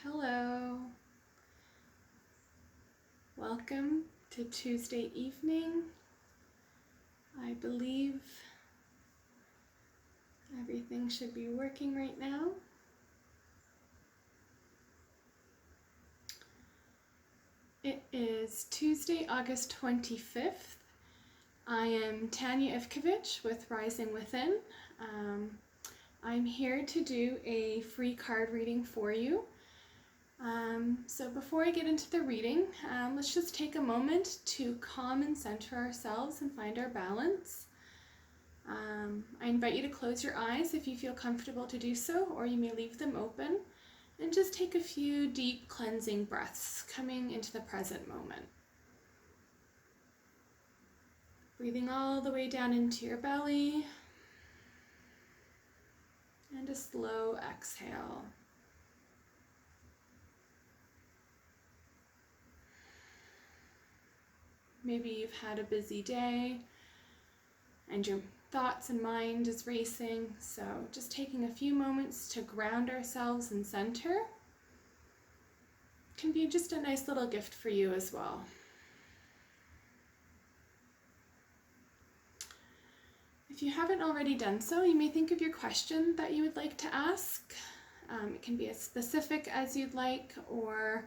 Hello, welcome to Tuesday evening. I believe everything should be working right now. It is Tuesday, August 25th. I am Tanya Ivkovich with Rising Within. I'm here to do a free card reading for you. So before I get into the reading, let's just take a moment to calm and center ourselves and find our balance. I invite you to close your eyes if you feel comfortable to do so, or you may leave them open, and just take a few deep cleansing breaths coming into the present moment. Breathing all the way down into your belly, and a slow exhale. Maybe you've had a busy day and your thoughts and mind is racing, so just taking a few moments to ground ourselves and center can be just a nice little gift for you as well. If you haven't already done so, you may think of your question that you would like to ask. It can be as specific as you'd like or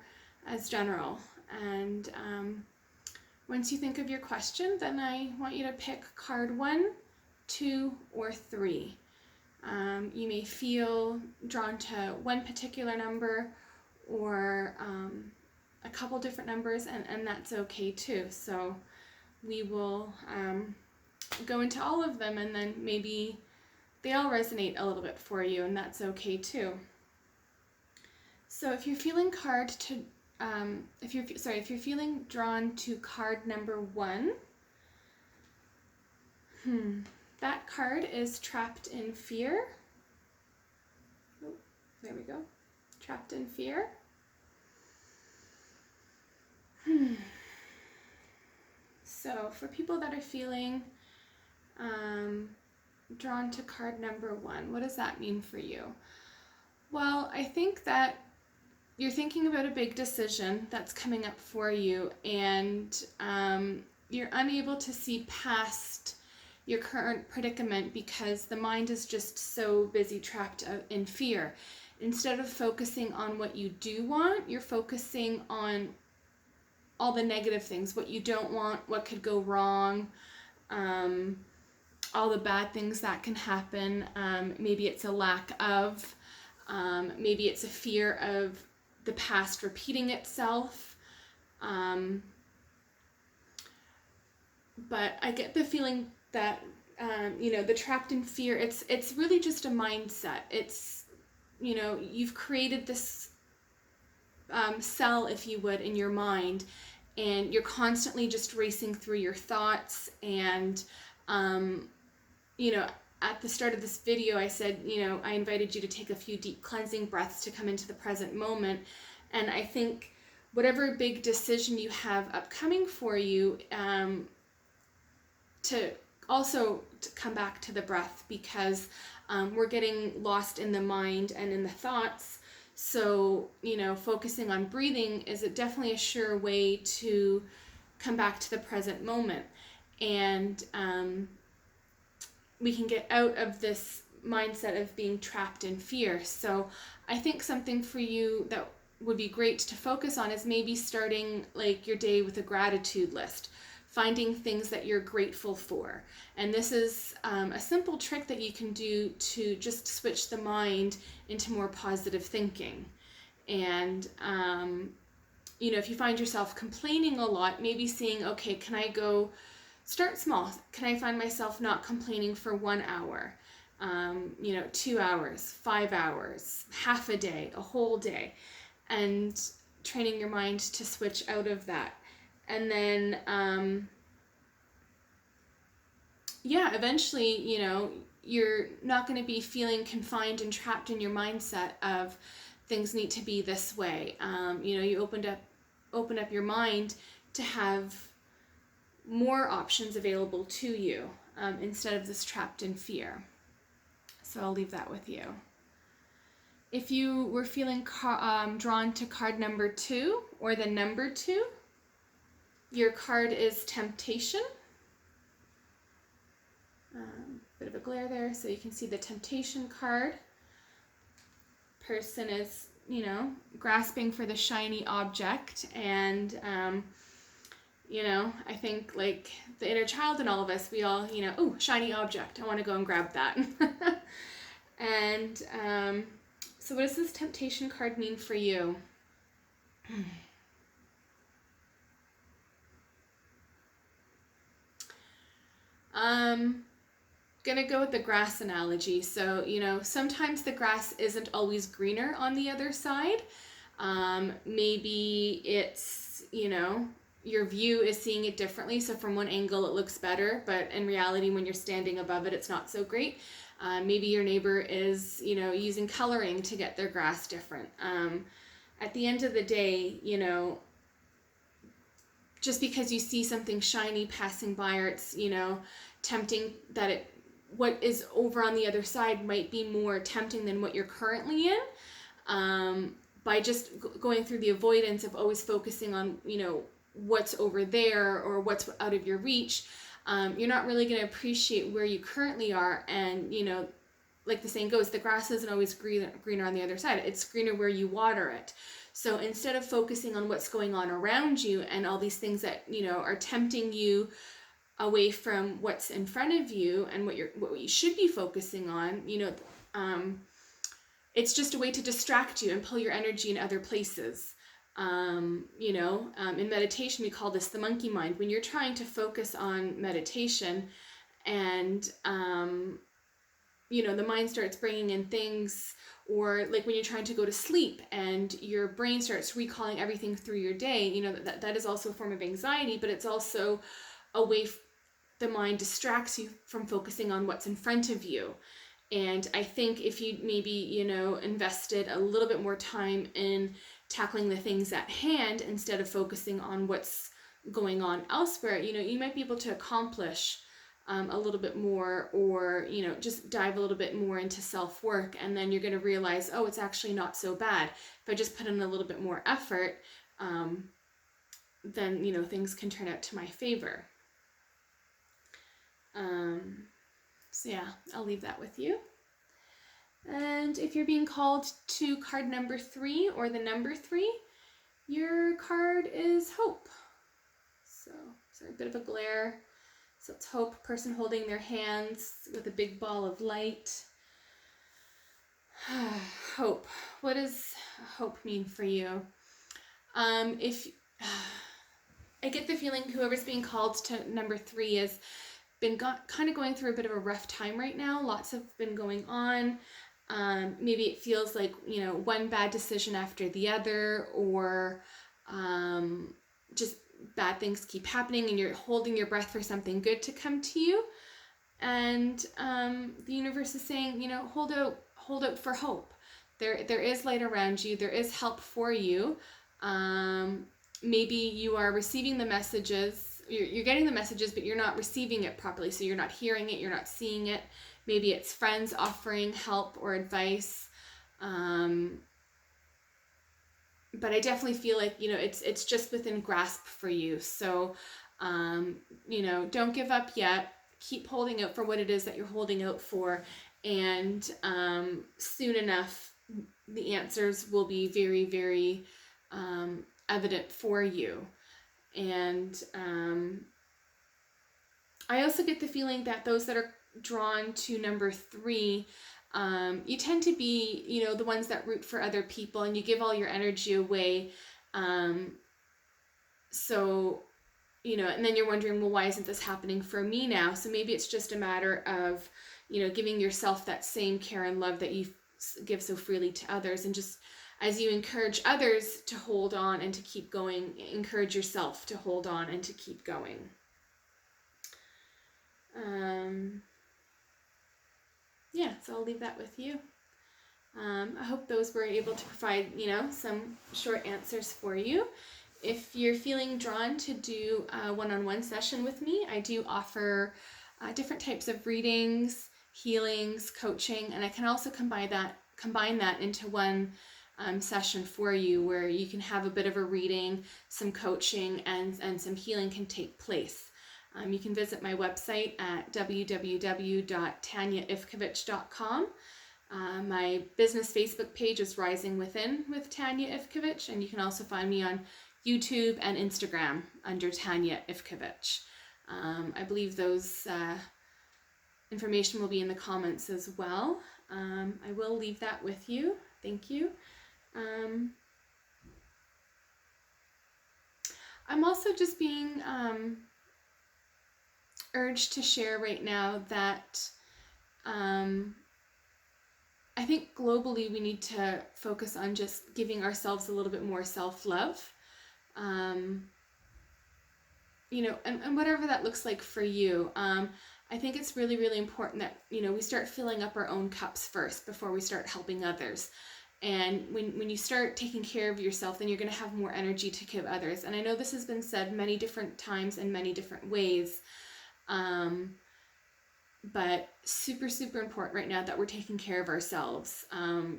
as general. And once you think of your question, then I want you to pick card 1, 2, or 3. You may feel drawn to one particular number or a couple different numbers, and that's okay too. So we will go into all of them, and then maybe they all resonate a little bit for you, and that's okay too. So if you're feeling if you're feeling drawn to card number 1, that card is Trapped in Fear. Oh, there we go. Trapped in Fear. So for people that are feeling drawn to card number 1, what does that mean for you? Well, I think that you're thinking about a big decision that's coming up for you, and you're unable to see past your current predicament because the mind is just so busy trapped in fear. Instead of focusing on what you do want, you're focusing on all the negative things, what you don't want, what could go wrong, all the bad things that can happen. Maybe it's a lack of, maybe it's a fear of the past repeating itself. But I get the feeling that, the trapped in fear, it's really just a mindset. It's, you've created this cell, if you would, in your mind, and you're constantly just racing through your thoughts. And, at the start of this video, I said, I invited you to take a few deep cleansing breaths to come into the present moment. And I think whatever big decision you have upcoming for you, to come back to the breath, because we're getting lost in the mind and in the thoughts. So, focusing on breathing is definitely a sure way to come back to the present moment. And we can get out of this mindset of being trapped in fear. So I think something for you that would be great to focus on is maybe starting like your day with a gratitude list, finding things that you're grateful for. And this is a simple trick that you can do to just switch the mind into more positive thinking. And if you find yourself complaining a lot, maybe seeing, okay, can I go start small? Can I find myself not complaining for 1 hour, 2 hours, 5 hours, half a day, a whole day, and training your mind to switch out of that. And then, eventually, you're not going to be feeling confined and trapped in your mindset of things need to be this way. You open up your mind to have more options available to you, instead of this trapped in fear. So I'll leave that with you. If you were feeling drawn to card number 2 or the number 2, your card is Temptation. Bit of a glare there so you can see the Temptation card. Person is, grasping for the shiny object, and I think like the inner child in all of us, we all, oh, shiny object, I want to go and grab that. And so what does this Temptation card mean for you? Gonna go with the grass analogy. So, sometimes the grass isn't always greener on the other side. Maybe it's, your view is seeing it differently. So from one angle it looks better, but in reality, when you're standing above it, it's not so great. Maybe your neighbor is, using coloring to get their grass different. At the end of the day, just because you see something shiny passing by, or it's, tempting, that what is over on the other side might be more tempting than what you're currently in. By just going through the avoidance of always focusing on, what's over there or what's out of your reach, you're not really going to appreciate where you currently are. And, like the saying goes, the grass isn't always greener on the other side. It's greener where you water it. So instead of focusing on what's going on around you and all these things that, are tempting you away from what's in front of you and what you should be focusing on, it's just a way to distract you and pull your energy in other places. In meditation, we call this the monkey mind. When you're trying to focus on meditation and, the mind starts bringing in things, or like when you're trying to go to sleep and your brain starts recalling everything through your day, that is also a form of anxiety, but it's also a way the mind distracts you from focusing on what's in front of you. And I think if you maybe, invested a little bit more time in tackling the things at hand instead of focusing on what's going on elsewhere, you might be able to accomplish a little bit more, or, just dive a little bit more into self-work. And then you're going to realize, oh, it's actually not so bad. If I just put in a little bit more effort, then, things can turn out to my favor. So yeah, I'll leave that with you. And if you're being called to card number 3 or the number 3, your card is Hope. So, sorry, a bit of a glare. So it's Hope, person holding their hands with a big ball of light. Hope. What does hope mean for you? If I get the feeling whoever's being called to number 3 has been kind of going through a bit of a rough time right now. Lots have been going on. Maybe it feels like, one bad decision after the other, or just bad things keep happening and you're holding your breath for something good to come to you. And the universe is saying, hold out for hope. There is light around you. There is help for you. Maybe you are receiving the messages. You're getting the messages, but you're not receiving it properly. So you're not hearing it. You're not seeing it. Maybe it's friends offering help or advice. But I definitely feel like, it's just within grasp for you. So, don't give up yet. Keep holding out for what it is that you're holding out for. And soon enough, the answers will be very, very evident for you. And I also get the feeling that those that are drawn to number 3, you tend to be, the ones that root for other people and you give all your energy away. So, and then you're wondering, well, why isn't this happening for me now? So maybe it's just a matter of, giving yourself that same care and love that you give so freely to others. And just as you encourage others to hold on and to keep going, encourage yourself to hold on and to keep going. Yeah, so I'll leave that with you. I hope those were able to provide, some short answers for you. If you're feeling drawn to do a one-on-one session with me, I do offer different types of readings, healings, coaching, and I can also combine combine that into one session for you, where you can have a bit of a reading, some coaching, and some healing can take place. You can visit my website at www.tanyaivkovich.com. My business Facebook page is Rising Within with Tanya Ivkovich, and you can also find me on YouTube and Instagram under Tanya Ivkovich. I believe those information will be in the comments as well. I will leave that with you. Thank you. I'm also just being urged to share right now that I think globally we need to focus on just giving ourselves a little bit more self-love. You know, and whatever that looks like for you. I think it's really, really important that, you know, we start filling up our own cups first before we start helping others. And when you start taking care of yourself, then you're going to have more energy to give others. And I know this has been said many different times in many different ways. But super, super important right now that we're taking care of ourselves.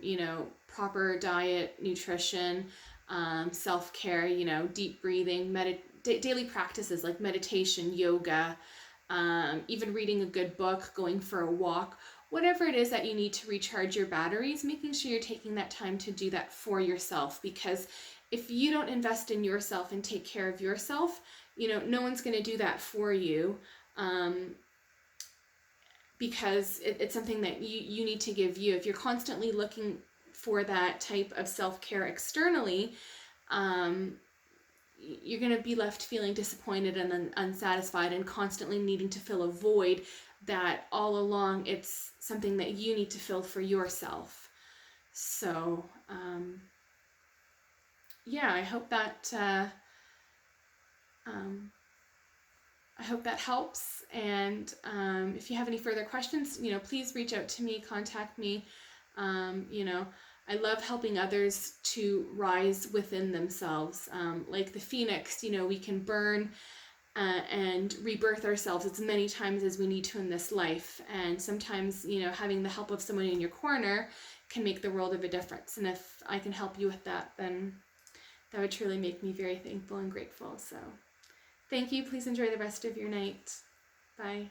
You know, proper diet, nutrition, self-care, you know, deep breathing, daily practices like meditation, yoga, even reading a good book, going for a walk, whatever it is that you need to recharge your batteries, making sure you're taking that time to do that for yourself. Because if you don't invest in yourself and take care of yourself, you know, no one's going to do that for you. Because it's something that you need to give you. If you're constantly looking for that type of self-care externally, you're going to be left feeling disappointed and unsatisfied and constantly needing to fill a void that all along it's something that you need to fill for yourself. So yeah, I hope that helps. And if you have any further questions, you know, please reach out to me, contact me. You know, I love helping others to rise within themselves. Like the phoenix, you know, we can burn and rebirth ourselves as many times as we need to in this life. And sometimes, you know, having the help of someone in your corner can make the world of a difference. And if I can help you with that, then that would truly make me very thankful and grateful. So thank you. Please enjoy the rest of your night. Bye.